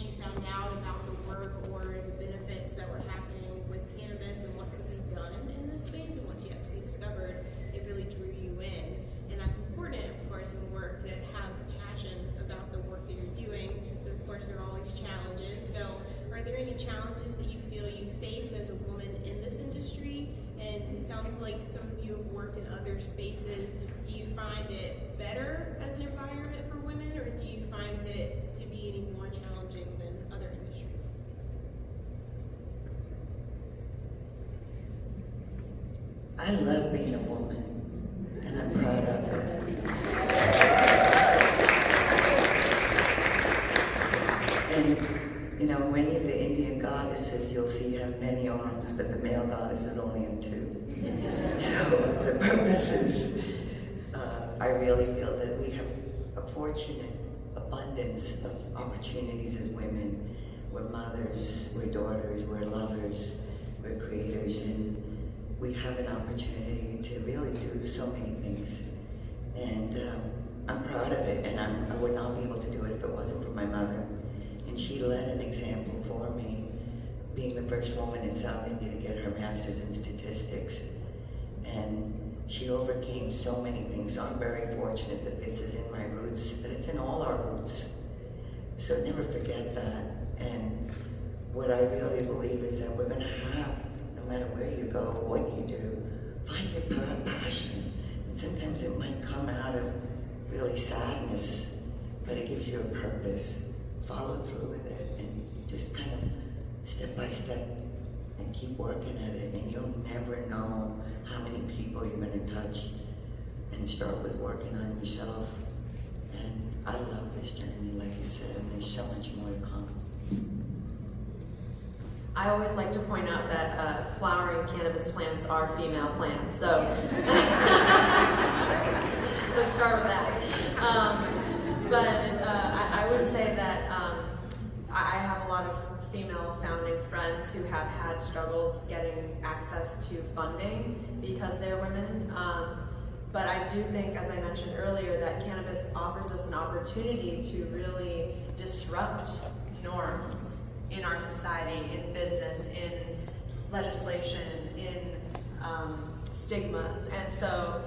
once you found out about the work or the benefits that were happening with cannabis and what could be done in this space, and once you got to be discovered, it really drew you in. And that's important, of course, in work to have passion about the work that you're doing. But of course, there are always challenges. So are there any challenges that you feel you face as a woman in this industry? And it sounds like some of you have worked in other spaces. Do you find it better as an environment for women, or do you find it to be any more challenging than other industries? I love being a woman, and I'm proud of it. And, you know, many of the Indian goddesses you'll see have many arms, but the male goddess is only in 2. So the purposes, I really feel that we have a fortunate abundance of opportunities as women. We're mothers, we're daughters, we're lovers, we're creators, and we have an opportunity to really do so many things. And I'm proud of it, and I would not be able to do it if it wasn't for my mother. And she led an example for me, being the first woman in South India to get her master's in statistics. And she overcame so many things, so I'm very fortunate that this is in my roots, but it's in all our roots. So never forget that. And what I really believe is that we're gonna have, no matter where you go, what you do, find your passion. And sometimes it might come out of really sadness, but it gives you a purpose. Follow through with it and just kind of step by step and keep working at it, and you'll never know how many people you're going to touch. And start with working on yourself. And I love this journey, like you said, and there's so much more to come. I always like to point out that flowering cannabis plants are female plants, so let's start with that. But I would say that I have a lot of female founding friends who have had struggles getting access to funding because they're women. But I do think, as I mentioned earlier, that cannabis offers us an opportunity to really disrupt norms in our society, in business, in legislation, in stigmas. And so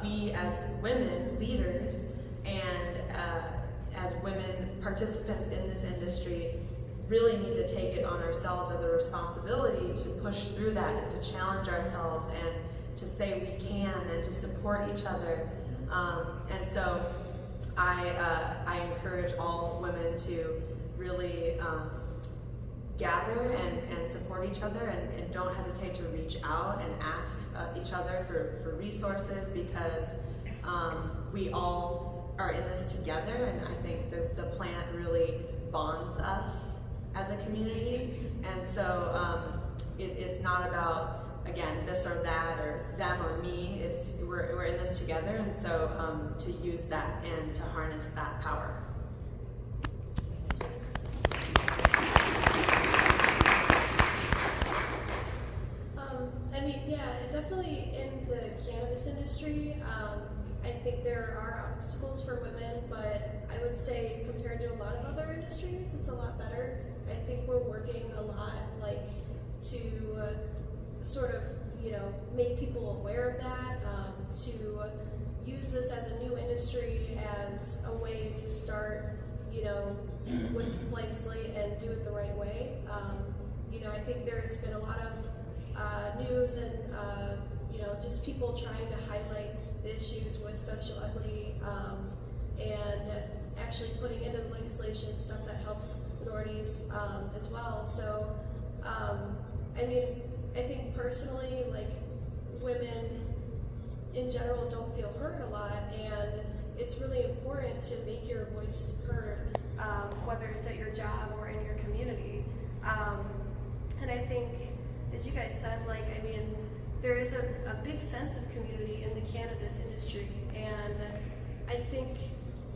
we as women leaders and as women participants in this industry really need to take it on ourselves as a responsibility to push through that and to challenge ourselves and to say we can and to support each other. And so I encourage all women to really gather and support each other, and don't hesitate to reach out and ask each other for resources, because we all are in this together, and I think the plant really bonds us as a community. And so it's not about, again, this or that or them or me. It's we're in this together, and so to use that and to harness that power. I mean, yeah, definitely in the cannabis industry, I think there are obstacles for women, but I would say compared to a lot of other industries, it's a lot better. I think we're working a lot, like, to sort of, you know, make people aware of that, to use this as a new industry, as a way to start, you know, with this blank slate and do it the right way. You know, I think there's been a lot of news and, you know, just people trying to highlight the issues with social equity, and actually putting into the legislation stuff that helps minorities as well. So, I mean, I think personally, like, women in general don't feel heard a lot, and it's really important to make your voice heard, whether it's at your job or in your community. And I think, as you guys said, like, I mean, there is a big sense of community in the cannabis industry, and I think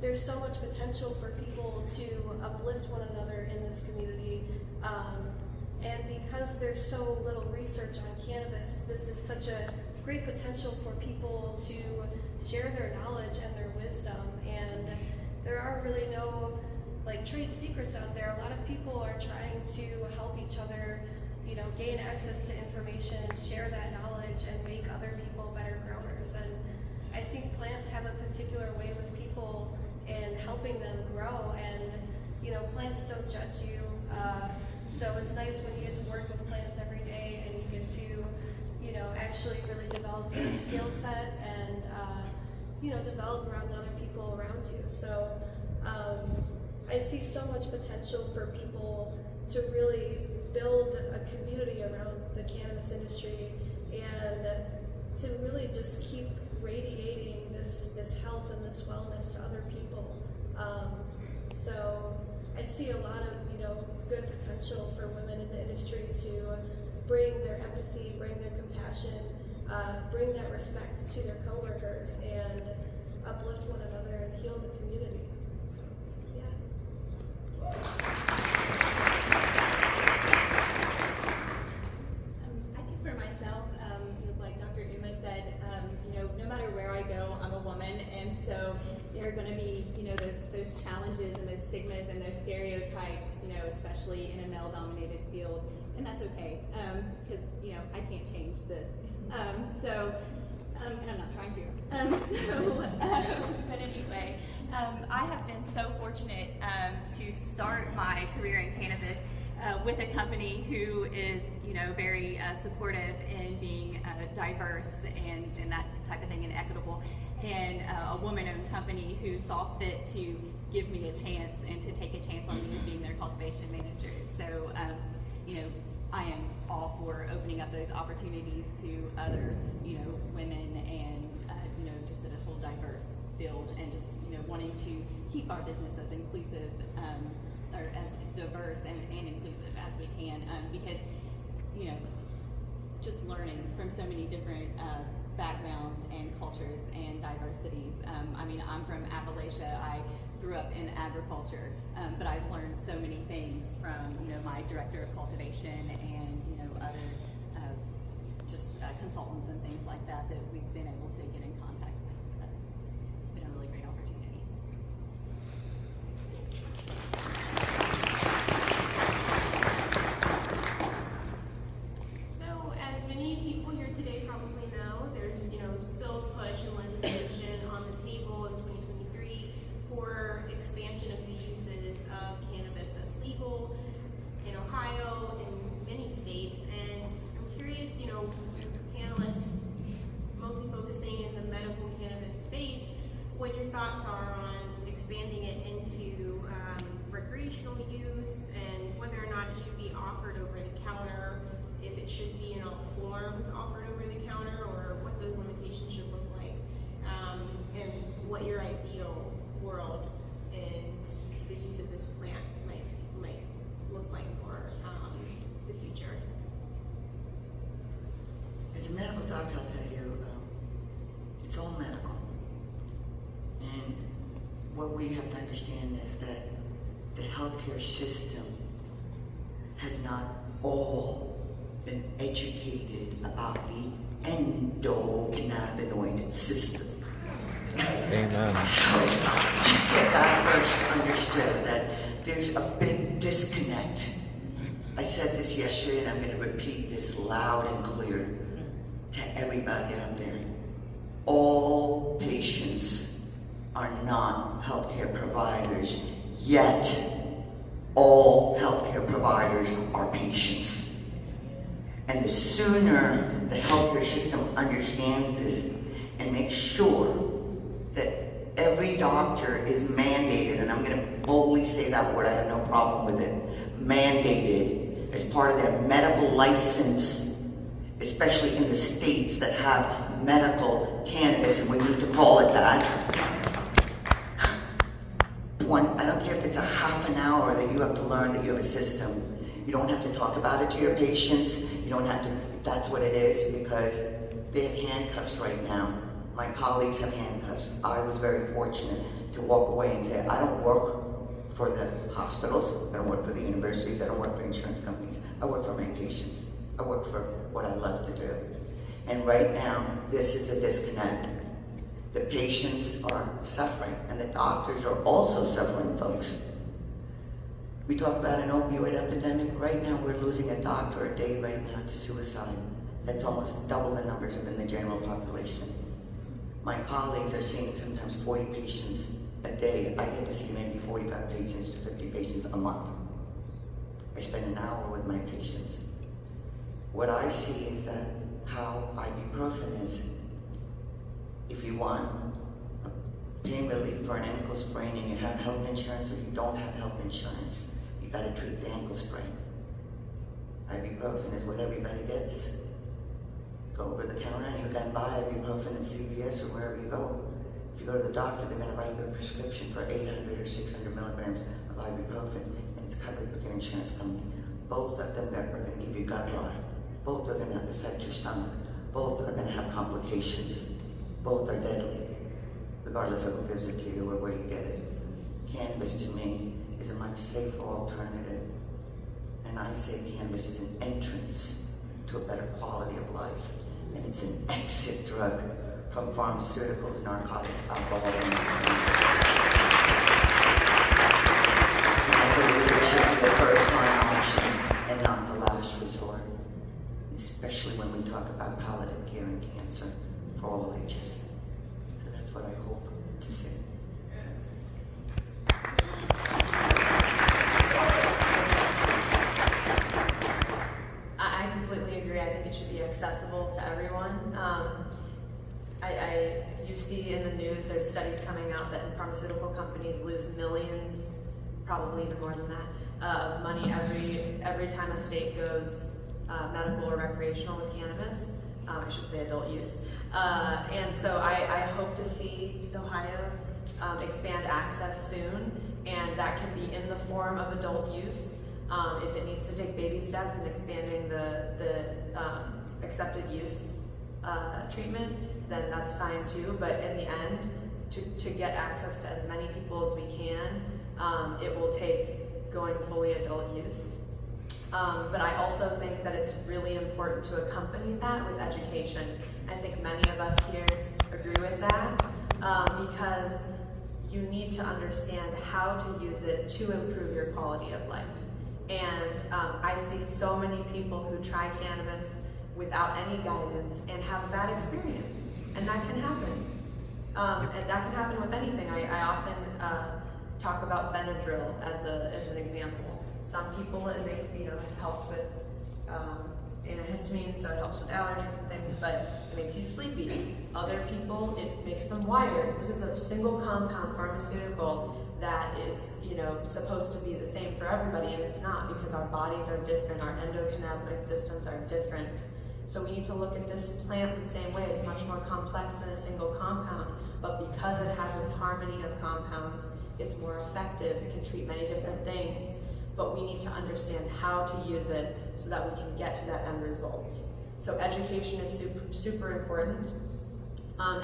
there's so much potential for people to uplift one another in this community. And because there's so little research on cannabis, this is such a great potential for people to share their knowledge and their wisdom. And there are really no like trade secrets out there. A lot of people are trying to help each other, you know, gain access to information, share that knowledge, and make other people better growers. And I think plants have a particular way with people in helping them grow, and you know, plants don't judge you. So it's nice when you get to work with plants every day and you get to, you know, actually really develop your skill set and, you know, develop around other people around you. So I see so much potential for people to really build a community around the cannabis industry and to really just keep radiating this health and this wellness to other people. So I see a lot of, you know, good potential for women in the industry to bring their empathy, bring their compassion, bring that respect to their coworkers, and uplift one another and heal the community. So, yeah. I think for myself, like Dr. Uma said, you know, no matter where I go, I'm a woman, and so there are going to be, you know, those challenges and those stigmas and those stereotypes, you know, especially in a male-dominated field, and that's okay, because, you know, I can't change this. And I'm not trying to. But anyway, I have been so fortunate to start my career in cannabis with a company who is, you know, very supportive in being diverse and that type of thing, and equitable, and a woman-owned company who saw fit to give me a chance and to take a chance on me as being their cultivation manager. So, you know, I am all for opening up those opportunities to other, you know, women and, you know, just in a whole diverse field, and just, you know, wanting to keep our business as inclusive, or as diverse and inclusive as we can, because, you know, just learning from so many different backgrounds and cultures and diversities. I mean, I'm from Appalachia. I grew up in agriculture, but I've learned so many things from, you know, my director of cultivation and, you know, other just consultants and things like that we've been able to get in contact with. It's been a really great opportunity. So, as many people here today probably know, there's, you know, still push and legislation on the table in 2023 for expansion of the uses of cannabis that's legal in Ohio and many states. And I'm curious, you know, panelists mostly focusing in the medical cannabis space, what your thoughts are on expanding it into recreational use, and whether or not it should be offered over the counter, if it should be in all forms offered over the counter, or what those limitations should look like, and what your ideal world and the use of this plant might look like for the future. As a medical doctor, I'll tell you, it's all medical. And what we have to understand is that the healthcare system has not all been educated about the endocannabinoid system. Amen. So let's get that first understood, that there's a big disconnect. I said this yesterday, and I'm going to repeat this loud and clear to everybody out there. All patients are not healthcare providers, yet all healthcare providers are patients. And the sooner the healthcare system understands this and makes sure that every doctor is mandated, and I'm going to boldly say that word, I have no problem with it, mandated as part of their medical license, especially in the states that have medical cannabis, and we need to call it that. I don't care if it's a half an hour that you have to learn that you have a system. You don't have to talk about it to your patients. You don't have to, if that's what it is, because they have handcuffs right now. My colleagues have handcuffs. I was very fortunate to walk away and say, I don't work for the hospitals, I don't work for the universities, I don't work for insurance companies. I work for my patients. I work for what I love to do. And right now, this is the disconnect. The patients are suffering, and the doctors are also suffering, folks. We talk about an opioid epidemic. Right now, we're losing a doctor a day right now to suicide. That's almost double the numbers in the general population. My colleagues are seeing sometimes 40 patients a day. I get to see maybe 45 patients to 50 patients a month. I spend an hour with my patients. What I see is that how ibuprofen is, if you want a pain relief for an ankle sprain and you have health insurance or you don't have health insurance, you gotta treat the ankle sprain. Ibuprofen is what everybody gets. Go over the counter and you can buy ibuprofen at CVS or wherever you go. If you go to the doctor, they're gonna write you a prescription for 800 or 600 milligrams of ibuprofen, and it's covered with your insurance company. Both of them are gonna give you gut rot. Both are gonna affect your stomach. Both are gonna have complications. Both are deadly, regardless of who gives it to you or where you get it. Cannabis, to me, is a much safer alternative. And I say cannabis is an entrance to a better quality of life. And it's an exit drug from pharmaceuticals, narcotics, alcohol, and I believe it should be the first line option and not the last resort, especially when we talk about palliative care and cancer for all ages. So that's what I hope to see. I completely agree. I think it should be accessible to everyone. You see in the news, there's studies coming out that pharmaceutical companies lose millions, probably even more than that, of money every time a state goes medical or recreational with cannabis. I should say adult use. And so I hope to see Ohio expand access soon, and that can be in the form of adult use. If it needs to take baby steps in expanding the accepted use treatment, then that's fine too. But in the end, to get access to as many people as we can, it will take going fully adult use. But I also think that it's really important to accompany that with education. I think many of us here agree with that, because you need to understand how to use it to improve your quality of life. And I see so many people who try cannabis without any guidance and have a bad experience, and that can happen. And that can happen with anything. I often talk about Benadryl as an example. Some people it helps with antihistamine, so it helps with allergies and things, but it makes you sleepy. Other people, it makes them wired. This is a single compound pharmaceutical that is, supposed to be the same for everybody, and it's not, because our bodies are different, our endocannabinoid systems are different. So we need to look at this plant the same way. It's much more complex than a single compound, but because it has this harmony of compounds, it's more effective. It can treat many different things, but we need to understand how to use it so that we can get to that end result. So education is super important.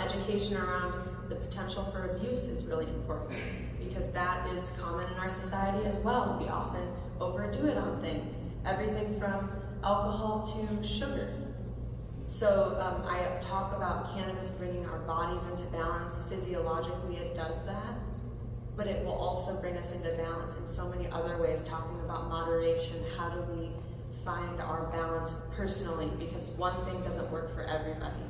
Education around the potential for abuse is really important, because that is common in our society as well. We often overdo it on things, everything from alcohol to sugar. So I talk about cannabis bringing our bodies into balance. Physiologically, it does that, but it will also bring us into balance in so many other ways, talking about moderation. How do we find our balance personally? Because one thing doesn't work for everybody.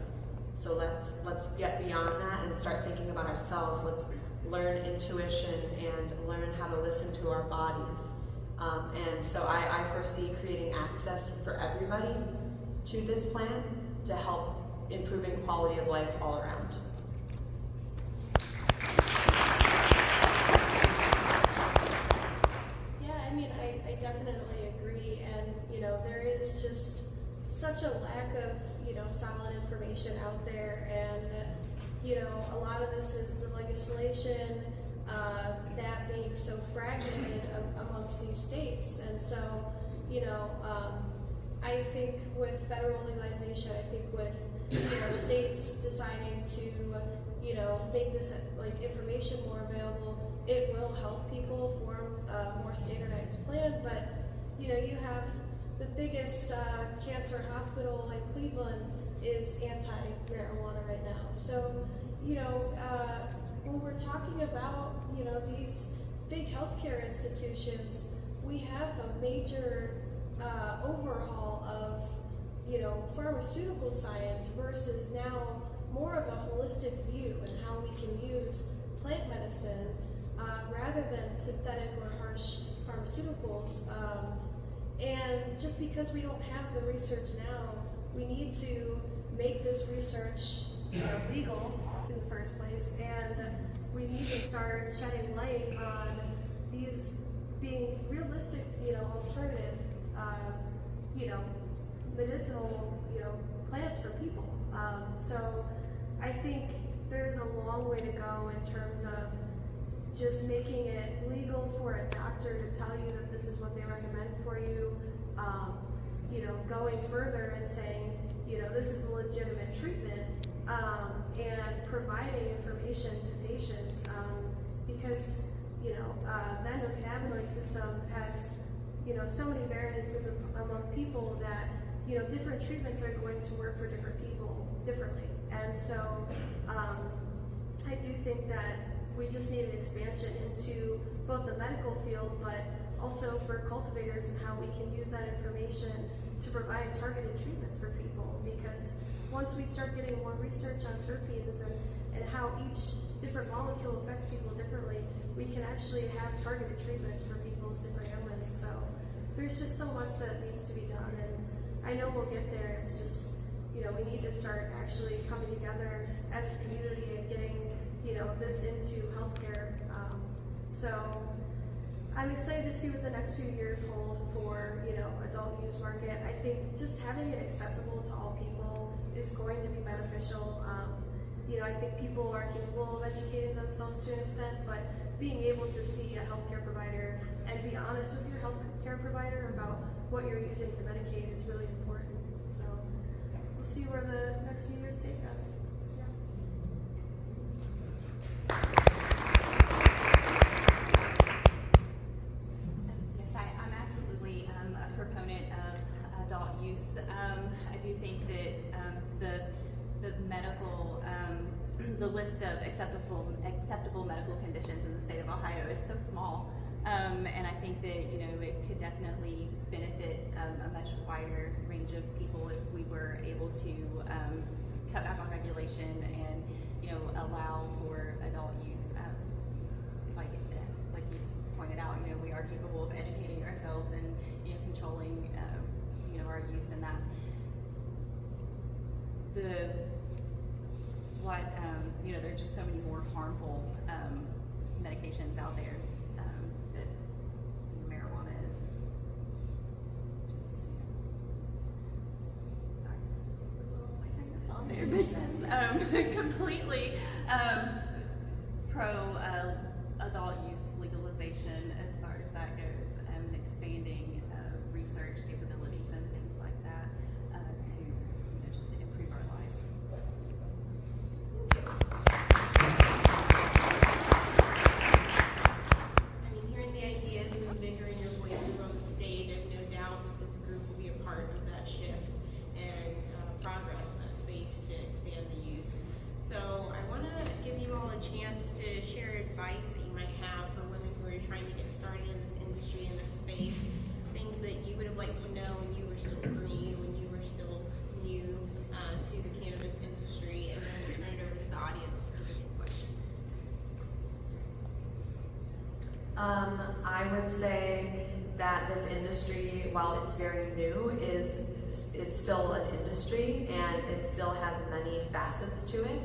So let's get beyond that and start thinking about ourselves. Let's learn intuition and learn how to listen to our bodies. And so I foresee creating access for everybody to this plant to help improving quality of life all around. Yeah, I definitely agree, and there is just such a lack of solid information out there, and a lot of this is the legislation that being so fragmented amongst these states, and so I think with federal legalization, I think with states deciding to make this information more available, it will help people form a more standardized plan. But you have the biggest cancer hospital in Cleveland is anti-marijuana right now. So when we're talking about these big healthcare institutions, we have a major overhaul of, pharmaceutical science versus now more of a holistic view and how we can use plant medicine rather than synthetic or harsh pharmaceuticals. And just because we don't have the research now, we need to make this research legal in the first place, and we need to start shedding light on these being realistic, alternative, medicinal, plants for people. So I think there's a long way to go in terms of just making it legal for a doctor to tell you that this is what they recommend for you, going further and saying, this is a legitimate treatment, and providing information to patients, because, the endocannabinoid system has, so many variances among people that, different treatments are going to work for different people differently. And so I do think that we just need an expansion into both the medical field, but also for cultivators and how we can use that information to provide targeted treatments for people. Because once we start getting more research on terpenes and how each different molecule affects people differently, we can actually have targeted treatments for people's different ailments. So there's just so much that needs to be done, and I know we'll get there. It's just, we need to start actually coming together as a community and getting, this into healthcare. So I'm excited to see what the next few years hold for, adult use market. I think just having it accessible to all people is going to be beneficial. I think people are capable of educating themselves to an extent, but being able to see a healthcare provider and be honest with your healthcare provider about what you're using to medicate is really important. So we'll see where the next few years take us. I'm absolutely a proponent of adult use. I do think that the medical, the list of acceptable medical conditions in the state of Ohio is so small, and I think that it could definitely benefit a much wider range of people if we were able to cut back on regulation and allow for adult use. Like you pointed out, we are capable of educating ourselves and controlling our use, and that there are just so many more harmful medications out there that marijuana is just sorry, my there, but completely pro adult use legalization as far as that goes, and expanding research capabilities and things like that to just improve our lives. Hearing the ideas and invigorating your voices on the stage, I have no doubt that this group will be a part of that shift and progress in that space to expand the use. So I want to give you all a chance to share advice that you might have for women who are trying to get started in this industry, in this space, things that you would have liked to know when you were still green, when you were still new to the cannabis industry, and then we'll turn it over to the audience for the questions. I would say that this industry, while it's very new, is still an industry, and it still has many facets to it,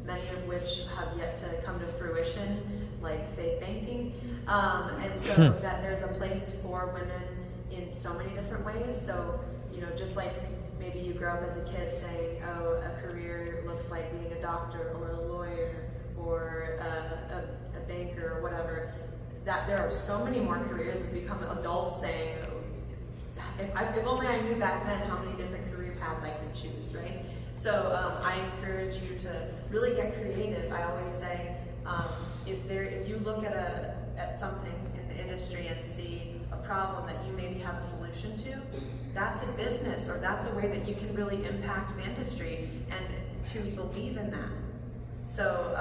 many of which have yet to come to fruition, like safe banking, and so that there's a place for women in so many different ways. So just like maybe you grow up as a kid saying, oh, a career looks like being a doctor or a lawyer or a banker or whatever, that there are so many more careers as we become adults saying, if only I knew back then how many different career paths I could choose, right? So I encourage you to really get creative. I always say, if you look at something in the industry and see a problem that you maybe have a solution to, that's a business, or that's a way that you can really impact the industry, and to believe in that. So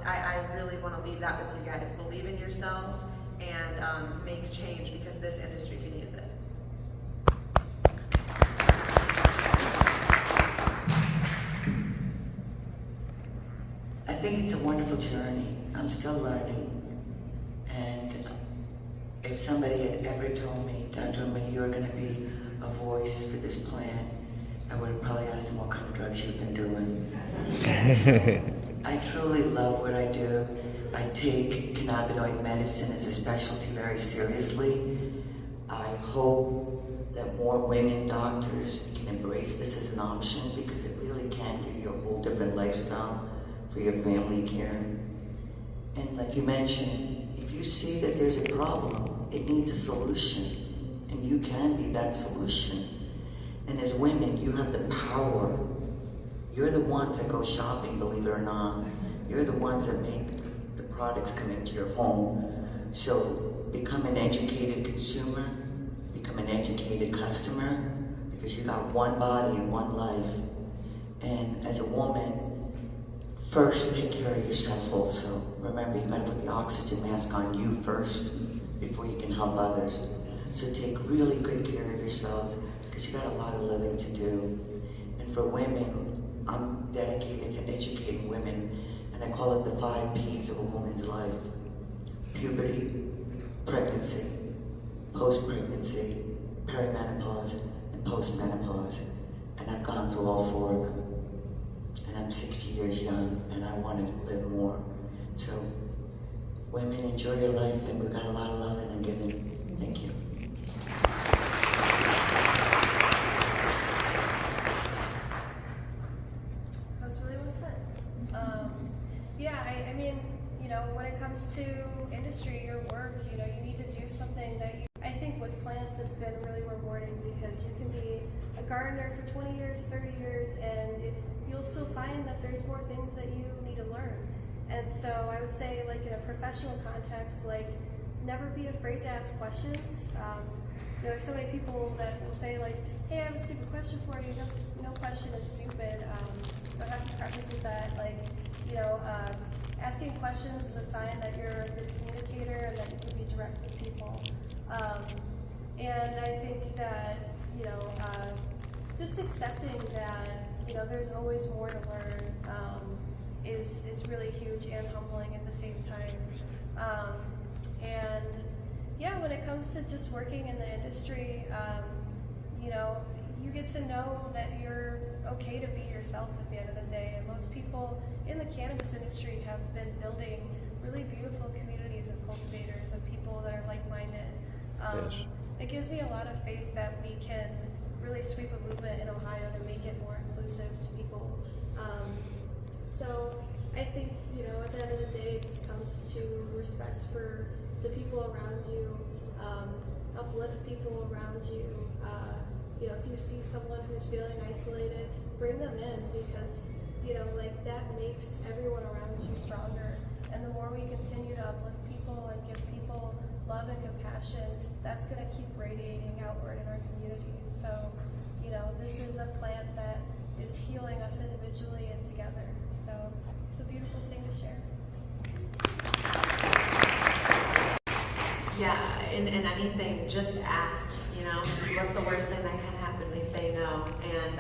I really want to leave that with you guys. Believe in yourselves and make change, because this industry can use it. I think it's a wonderful journey. I'm still learning. And if somebody had ever told me, Dr. O'May, you're going to be a voice for this plant, I would have probably asked him what kind of drugs you've been doing. I truly love what I do. I take cannabinoid medicine as a specialty very seriously. I hope that more women doctors can embrace this as an option, because it really can give you a whole different lifestyle for your family care. And like you mentioned, if you see that there's a problem, it needs a solution, and you can be that solution. And as women, you have the power. You're the ones that go shopping, believe it or not. You're the ones that make the products come into your home. So become an educated consumer, become an educated customer, because you got one body and one life. And as a woman, first take care of yourself also. Remember, you gotta put the oxygen mask on you first before you can help others. So take really good care of yourselves, because you got a lot of living to do. And for women, I'm dedicated to educating women, and I call it the 5 Ps of a woman's life. Puberty, pregnancy, post-pregnancy, perimenopause, and post-menopause. And I've gone through all 4 of them. And I'm 60 years young, and I want to live more. So, women, enjoy your life, and we've got a lot of loving and giving. Thank you. That's really well said. I mean, when it comes to industry, your work, you need to do something that I think with plants, it's been really rewarding, because you can be a gardener for 20 years, 30 years, and you'll still find that there's more things that you need to learn. And so I would say, like, in a professional context, like, never be afraid to ask questions. There's so many people that will say, like, hey, I have a stupid question for you. No question is stupid. Don't have to preface with that. Like, asking questions is a sign that you're a good communicator and that you can be direct with people. And I think that, just accepting that, there's always more to learn is really huge and humbling at the same time. And yeah, when it comes to just working in the industry, you get to know that you're okay to be yourself at the end of the day. And most people in the cannabis industry have been building really beautiful communities of cultivators and people that are like-minded. Yes. It gives me a lot of faith that we can really sweep a movement in Ohio to make it more inclusive to people. So I think, at the end of the day, it just comes to respect for the people around you, uplift people around you. If you see someone who's feeling isolated, bring them in, because, that makes everyone around you stronger. And the more we continue to uplift people and give people love and compassion, that's going to keep radiating outward in our communities. So, this is a plant that is healing us individually and together. So it's a beautiful thing to share. Yeah, and anything, just ask, what's the worst thing that can happen? They say no, and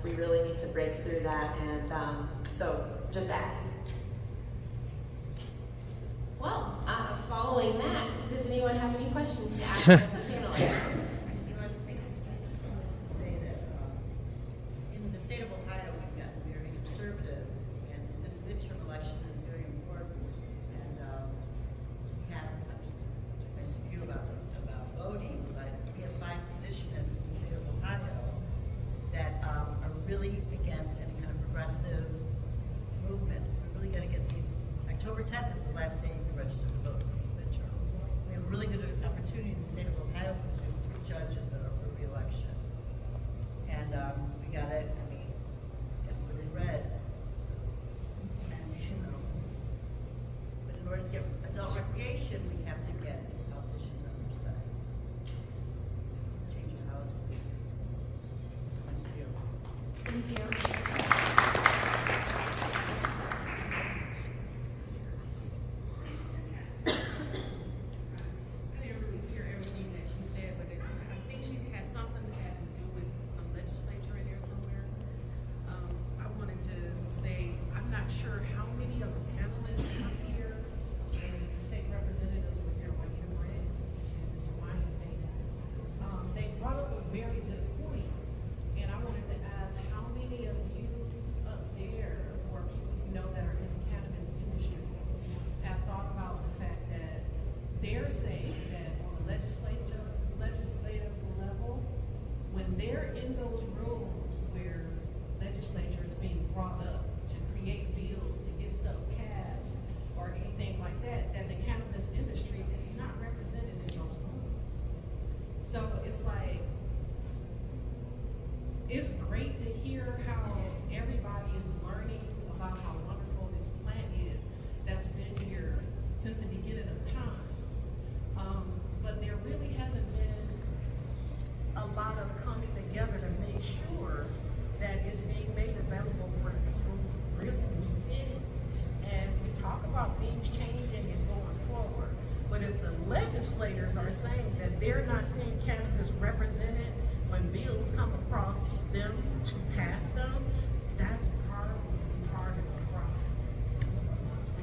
we really need to break through that, and so just ask. Well, following that, does anyone have any questions to ask the panelists? Say that in the state of Ohio, we've gotten very conservative, and this midterm election is very important. And we have, I'm just my view about voting, but we have 5 seditionists in the state of Ohio that are really against any kind of progressive movements. We're really going to get these. October 10th is the last day you can register to vote for these midterms. We have a really good opportunity in the state of Ohio to brought up to create bills, to get stuff passed, or anything like that, that the cannabis industry is not represented in those rooms. So it's like, it's great to hear how everybody is learning about how wonderful this plant is that's been here since the beginning of time. But there really hasn't been a lot of coming together to make sure that it's being made available for the people who really need it. And we talk about things changing and going forward, but if the legislators are saying that they're not seeing cannabis represented when bills come across them to pass them, that's probably part of the problem.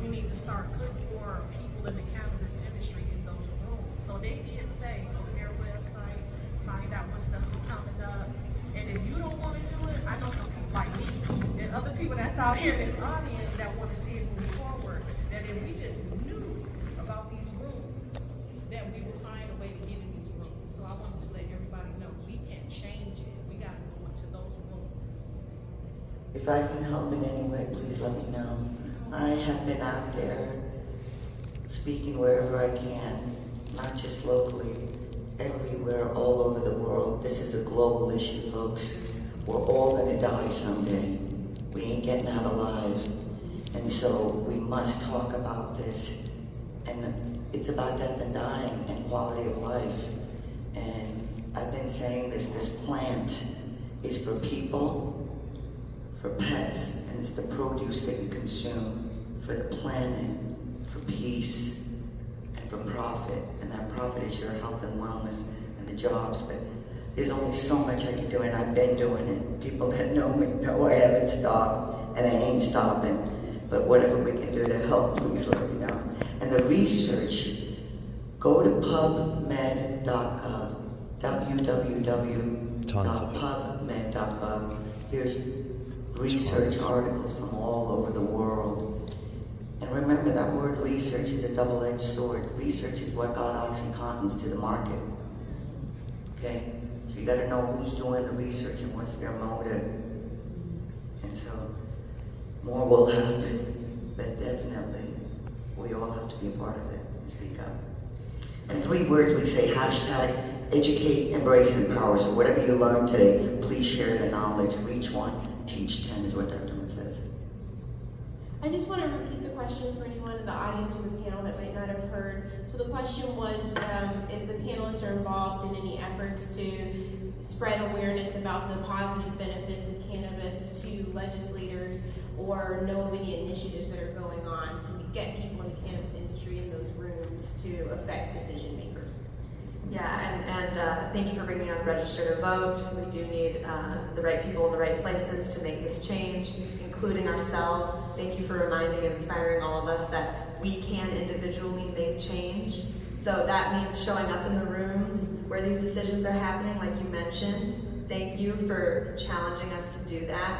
We need to start putting more people in the cannabis industry in those rooms. So they did say, go to their website, find out what stuff is coming up. And if you don't want to do it, I know some people like me and other people that's out here in this audience that want to see it move forward, that if we just knew about these rooms, that we would find a way to get in these rooms. So I wanted to let everybody know we can't change it. We got to go into those rooms. If I can help in any way, please let me know. I have been out there speaking wherever I can, not just locally, everywhere, all over the world. This is a global issue, folks. We're all gonna die someday. We ain't getting out alive. And so we must talk about this. And it's about death and dying and quality of life. And I've been saying this plant is for people, for pets, and it's the produce that you consume, for the planet, for peace, and for profit. And that profit is your health and wellness and the jobs. But there's only so much I can do, and I've been doing it. People that know me know I haven't stopped, and I ain't stopping. But whatever we can do to help, please let me know. And the research, go to pubmed.gov, www.pubmed.gov. There's research articles from all over the world. And remember, that word research is a double-edged sword. Research is what got OxyContins to the market. Okay? So you gotta know who's doing the research and what's their motive. And so, more will happen, but definitely, we all have to be a part of it and speak up. And 3 words we say, hashtag educate, embrace, empower. So whatever you learned today, please share the knowledge. Reach 1, teach 10 is what Dr. Moon says. I just want to repeat the question for anyone in the audience or the panel that might not have heard. So the question was if the panelists are involved in any efforts to spread awareness about the positive benefits of cannabis to legislators, or know of any initiatives that are going on to get people in the cannabis industry in those rooms to affect decision makers. Yeah, and thank you for bringing up register to vote. We do need the right people in the right places to make this change, including ourselves. Thank you for reminding and inspiring all of us that we can individually make change. So that means showing up in the rooms where these decisions are happening, like you mentioned. Thank you for challenging us to do that.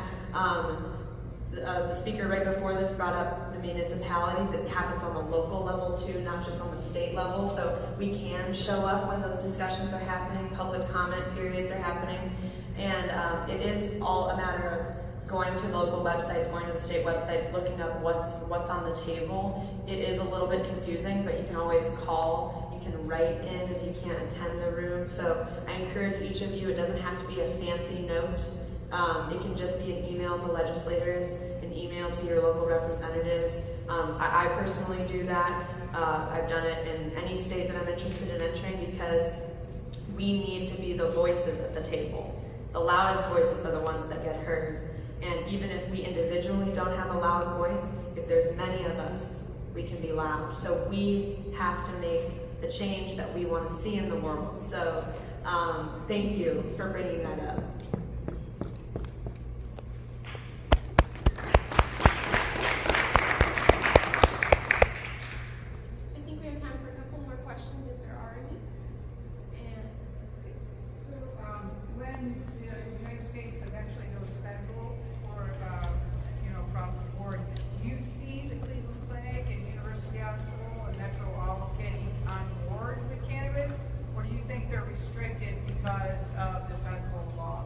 The speaker right before this brought up the municipalities. It happens on the local level too, not just on the state level. So we can show up when those discussions are happening, public comment periods are happening. And it is all a matter of going to local websites, going to the state websites, looking up what's on the table. It is a little bit confusing, but you can always call. You can write in if you can't attend the room. So I encourage each of you, it doesn't have to be a fancy note. It can just be an email to legislators, an email to your local representatives. I personally do that. I've done it in any state that I'm interested in entering, because we need to be the voices at the table. The loudest voices are the ones that get heard. And even if we individually don't have a loud voice, if there's many of us, we can be loud. So we have to make the change that we want to see in the world. So thank you for bringing that up. I think we have time for a couple more questions if there are any. And So when the United States eventually goes federal or across the board, do you see the Cleveland Clinic and University Hospital and Metro all getting on board with cannabis, or do you think they're restricted because of the federal law?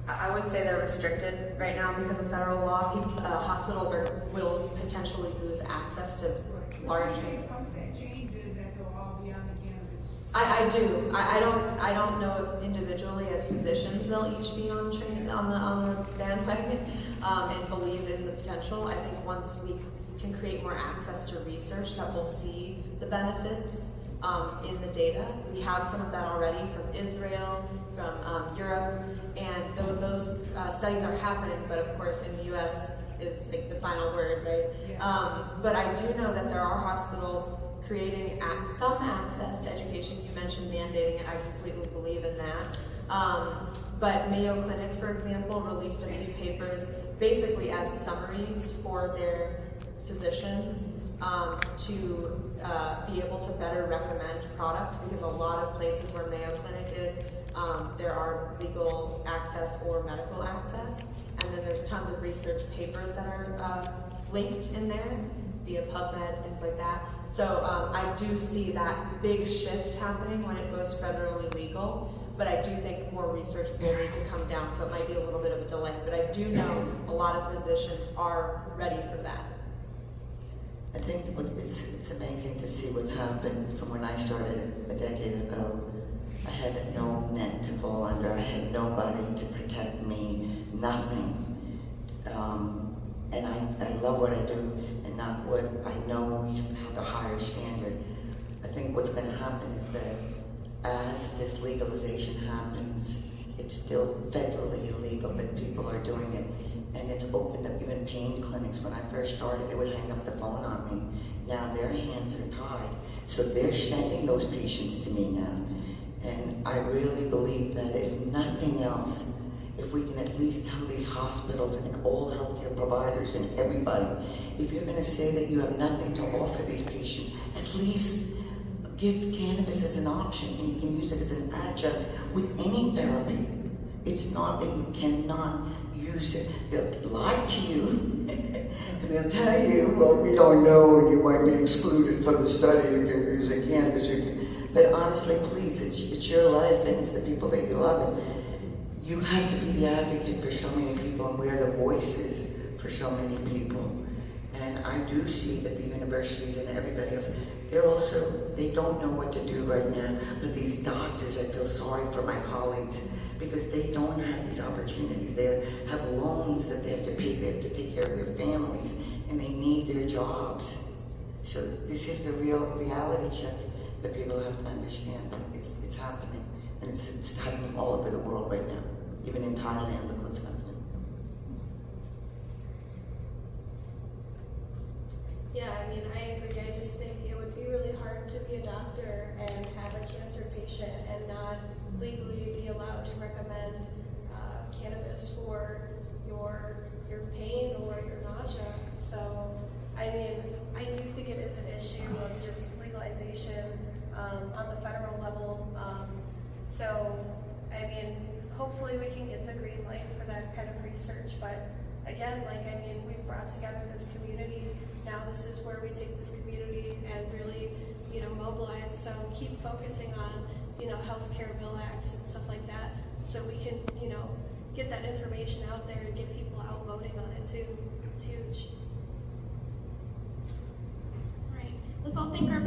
I would say they're restricted right now because of federal law. Hospitals will potentially lose access to large. Once that changes, that they'll all be on the cannabis. I do. I don't know if individually as physicians they'll each be on the bandwagon and believe in the potential. I think once we can create more access to research, that we'll see the benefits in the data. We have some of that already from Israel, from Europe, and those studies are happening. But of course, in the U.S. is like the final word, right? Yeah. But I do know that there are hospitals creating some access to education. You mentioned mandating it. I completely believe in that. But Mayo Clinic, for example, released a few papers basically as summaries for their physicians to be able to better recommend products, because a lot of places where Mayo Clinic is, there are legal access or medical access, and then there's tons of research papers that are linked in there via PubMed, things like that. So I do see that big shift happening when it goes federally legal, but I do think more research will need to come down, so it might be a little bit of a delay. But I do know a lot of physicians are ready for that. I think it's amazing to see what's happened from when I started a decade ago. I had no net to fall under. I had nobody to protect me, nothing. And I love what I do, and not what I know we have the higher standard. I think what's going to happen is that as this legalization happens, it's still federally illegal, but people are doing it. And it's opened up even pain clinics. When I first started, they would hang up the phone on me. Now their hands are tied. So they're sending those patients to me now. And I really believe that if nothing else, if we can at least tell these hospitals and all healthcare providers and everybody, if you're gonna say that you have nothing to offer these patients, at least give cannabis as an option, and you can use it as an adjunct with any therapy. It's not that you cannot use it. They'll lie to you, and they'll tell you, well, we don't know, and you might be excluded from the study if you're using cannabis. But honestly, please, it's your life, and it's the people that you love, and you have to be the advocate for so many people, and we're the voices for so many people. And I do see that the universities and everybody else, they don't know what to do right now. But these doctors, I feel sorry for my colleagues, because they don't have these opportunities. They have loans that they have to pay, they have to take care of their families, and they need their jobs. So this is the real reality check that people have to understand. That it's happening, and it's happening all over the world right now. Even in Thailand, look what's happening. Yeah, I mean, I agree. I just think it would be really hard to be a doctor and have a cancer patient and not legally be allowed to recommend cannabis for your pain or your nausea. So, I mean, I do think it is an issue of just legalization on the federal level. So, I mean, hopefully we can get the green light for that kind of research. But again, we've brought together this community. Now this is where we take this community and really, mobilize. So keep focusing on, healthcare bill acts and stuff like that, so we can, get that information out there and get people out voting on it too. It's huge. Right. Let's all thank our